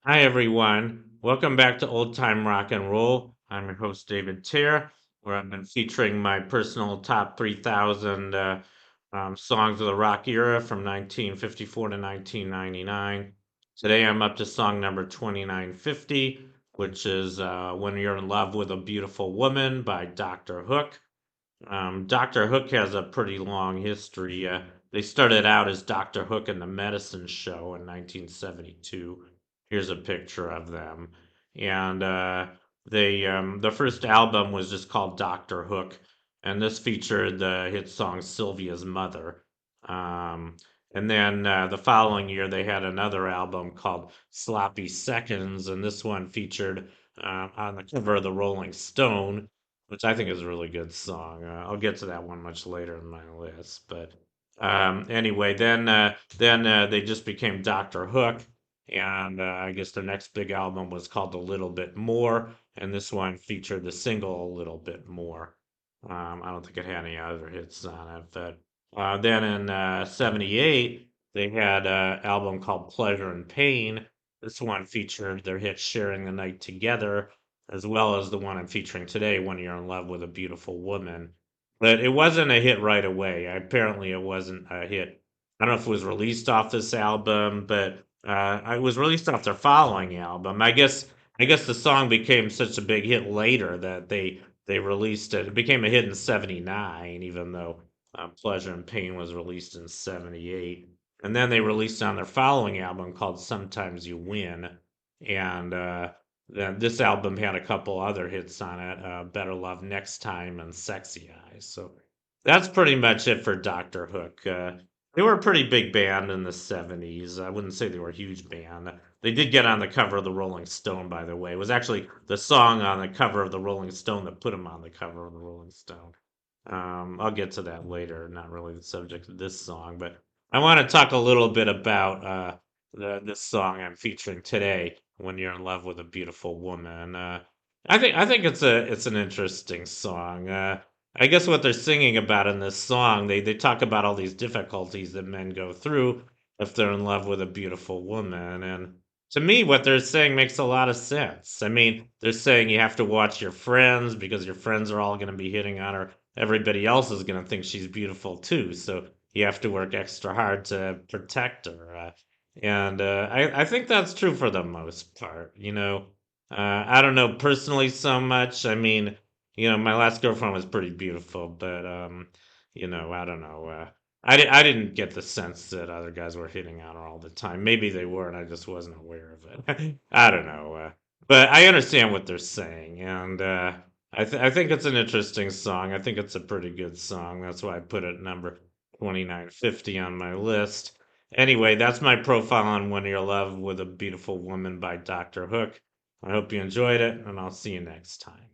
Hi, everyone. Welcome back to Old Time Rock and Roll. I'm your host, David Tier, where I've been featuring my personal top 3,000 songs of the rock era from 1954 to 1999. Today, I'm up to song number 2950, which is When You're in Love with a Beautiful Woman by Dr. Hook. Dr. Hook has a pretty long history. They started out as Dr. Hook and the Medicine Show in 1972. Here's a picture of them. And the first album was just called Dr. Hook, and this featured the hit song Sylvia's Mother. Um, and then the following year, they had another album called Sloppy Seconds, and this one featured on the cover of the Rolling Stone, which I think is a really good song. I'll get to that one much later in my list. But anyway, then they just became Doctor Hook, and I guess their next big album was called A Little Bit More, and this one featured the single A Little Bit More. I don't think it had any other hits on it, but then in '78 they had an album called Pleasure and Pain. This one featured their hit Sharing the Night Together, as well as the one I'm featuring today, When You're in Love with a Beautiful Woman. But it wasn't a hit right away. Apparently, it wasn't a hit. I don't know if it was released off this album, but it was released off their following album. I guess the song became such a big hit later that they released it. It became a hit in '79, even though Pleasure and Pain was released in '78. And then they released on their following album called Sometimes You Win. And then this album had a couple other hits on it, Better Love Next Time and Sexy Eyes. So that's pretty much it for Dr. Hook. They were a pretty big band in the '70s. I wouldn't say they were a huge band. They did get on the cover of the Rolling Stone, by the way. It was actually the song on the cover of the Rolling Stone that put them on the cover of the Rolling Stone. I'll get to that later, not really the subject of this song, but I want to talk a little bit about this song I'm featuring today, "When You're in Love with a Beautiful Woman." I think it's an interesting song. I guess what they're singing about in this song, they talk about all these difficulties that men go through if they're in love with a beautiful woman, and to me, what they're saying makes a lot of sense. I mean, they're saying you have to watch your friends because your friends are all going to be hitting on her. Everybody else is going to think she's beautiful too, so you have to work extra hard to protect her. And I think that's true for the most part. I don't know personally so much. I mean, my last girlfriend was pretty beautiful, but I don't know. I didn't get the sense that other guys were hitting on her all the time. Maybe they were, and I just wasn't aware of it. I don't know. But I understand what they're saying, and I think it's an interesting song. I think it's a pretty good song. That's why I put it number 2950 on my list. Anyway, that's my profile on When You're in Love with a Beautiful Woman by Dr. Hook. I hope you enjoyed it, and I'll see you next time.